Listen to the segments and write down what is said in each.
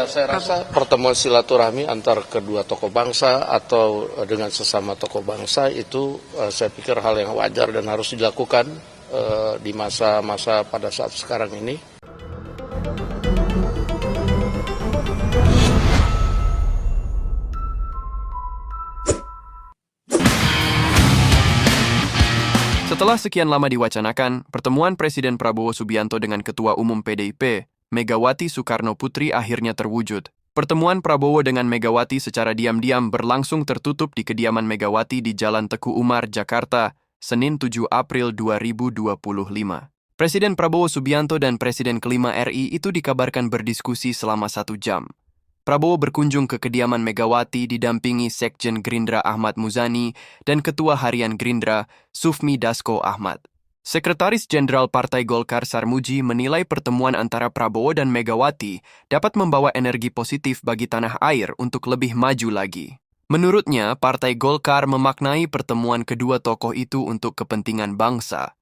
Saya rasa pertemuan silaturahmi antar kedua tokoh bangsa atau dengan sesama tokoh bangsa itu saya pikir hal yang wajar dan harus dilakukan di masa-masa pada saat sekarang ini. Setelah sekian lama diwacanakan, pertemuan Presiden Prabowo Subianto dengan Ketua Umum PDIP, Megawati Soekarno Putri akhirnya terwujud. Pertemuan Prabowo dengan Megawati secara diam-diam berlangsung tertutup di kediaman Megawati di Jalan Teguh Umar, Jakarta, Senin 7 April 2025. Presiden Prabowo Subianto dan Presiden kelima RI itu dikabarkan berdiskusi selama 1 jam. Prabowo berkunjung ke kediaman Megawati didampingi Sekjen Gerindra Ahmad Muzani dan Ketua Harian Gerindra Sufmi Dasko Ahmad. Sekretaris Jenderal Partai Golkar Sarmuji menilai pertemuan antara Prabowo dan Megawati dapat membawa energi positif bagi tanah air untuk lebih maju lagi. Menurutnya, Partai Golkar memaknai pertemuan kedua tokoh itu untuk kepentingan bangsa.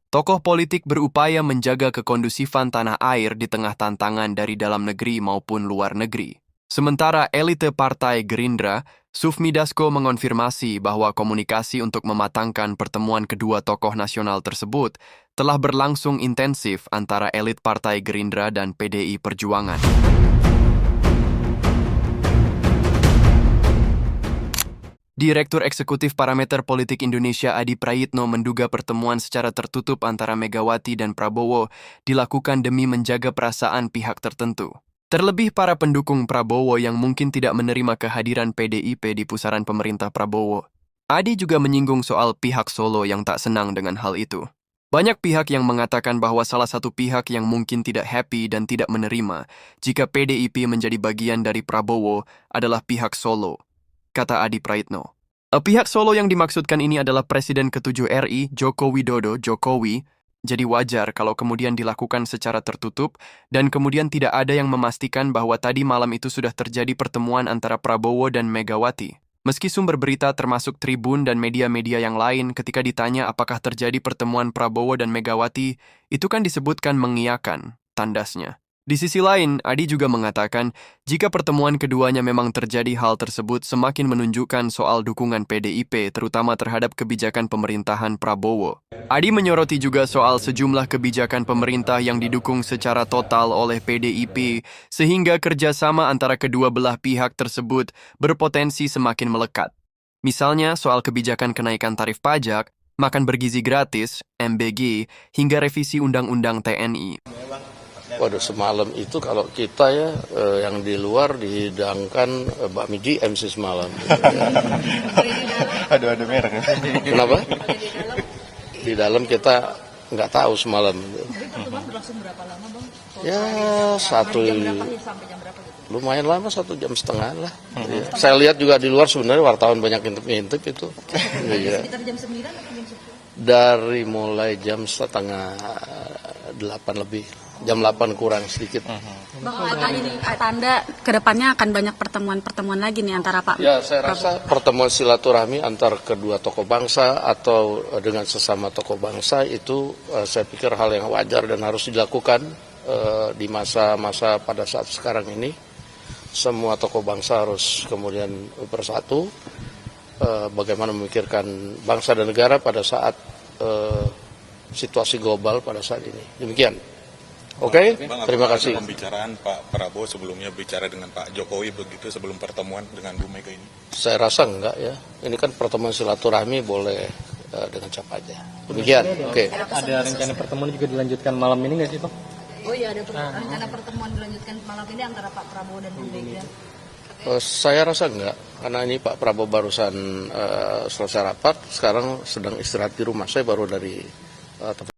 Tokoh politik berupaya menjaga kekondusifan tanah air di tengah tantangan dari dalam negeri maupun luar negeri. Sementara elite Partai Gerindra, Sufmi Dasko mengonfirmasi bahwa komunikasi untuk mematangkan pertemuan kedua tokoh nasional tersebut telah berlangsung intensif antara elit Partai Gerindra dan PDI Perjuangan. Direktur Eksekutif Parameter Politik Indonesia Adi Prayitno menduga pertemuan secara tertutup antara Megawati dan Prabowo dilakukan demi menjaga perasaan pihak tertentu. Terlebih para pendukung Prabowo yang mungkin tidak menerima kehadiran PDIP di pusaran pemerintah Prabowo. Adi juga menyinggung soal pihak Solo yang tak senang dengan hal itu. Banyak pihak yang mengatakan bahwa salah satu pihak yang mungkin tidak happy dan tidak menerima jika PDIP menjadi bagian dari Prabowo adalah pihak Solo, kata Adi Prayitno. Pihak Solo yang dimaksudkan ini adalah Presiden ke-7 RI, Joko Widodo, Jokowi. Jadi wajar kalau kemudian dilakukan secara tertutup dan kemudian tidak ada yang memastikan bahwa tadi malam itu sudah terjadi pertemuan antara Prabowo dan Megawati. Meski sumber berita termasuk Tribun dan media-media yang lain ketika ditanya apakah terjadi pertemuan Prabowo dan Megawati, itu kan disebutkan mengiyakan, tandasnya. Di sisi lain, Adi juga mengatakan jika pertemuan keduanya memang terjadi hal tersebut semakin menunjukkan soal dukungan PDIP terutama terhadap kebijakan pemerintahan Prabowo. Adi menyoroti juga soal sejumlah kebijakan pemerintah yang didukung secara total oleh PDIP sehingga kerjasama antara kedua belah pihak tersebut berpotensi semakin melekat. Misalnya soal kebijakan kenaikan tarif pajak, makan bergizi gratis, MBG, hingga revisi Undang-Undang TNI. Waduh, semalam itu kalau kita ya yang di luar dihidangkan bakmi GM sih semalam. Ada merek ya? Kenapa? Di dalam kita nggak tahu semalam. Pertemuan berlangsung berapa lama, Bang? Ya Sampai jam berapa gitu? lumayan lama, 1,5 jam lah. Ya. Saya lihat juga di luar sebenarnya wartawan banyak ngintip-ngintip itu. Ya. Sekitar jam 9 atau jam 10? Dari mulai jam 7:30 lebih. Jam 8 kurang sedikit. Bang, apakah ini tanda kedepannya akan banyak pertemuan-pertemuan lagi nih antara Pak? Ya, saya rasa pertemuan silaturahmi antar kedua tokoh bangsa atau dengan sesama tokoh bangsa itu saya pikir hal yang wajar dan harus dilakukan di masa-masa pada saat sekarang ini. Semua tokoh bangsa harus kemudian bersatu, bagaimana memikirkan bangsa dan negara pada saat situasi global pada saat ini. Demikian. Oke, terima kasih. Pembicaraan Pak Prabowo sebelumnya bicara dengan Pak Jokowi begitu sebelum pertemuan dengan Bu Mega ini? Saya rasa enggak ya. Ini kan pertemuan silaturahmi boleh dengan siapa aja. Demikian. Oke. Ada rencana pertemuan juga dilanjutkan malam ini nggak sih, Pak? Oh iya, ada rencana pertemuan dilanjutkan malam ini antara Pak Prabowo dan Bu Mega. Saya rasa enggak, karena ini Pak Prabowo barusan selesai rapat, sekarang sedang istirahat di rumah. Saya baru dari tempat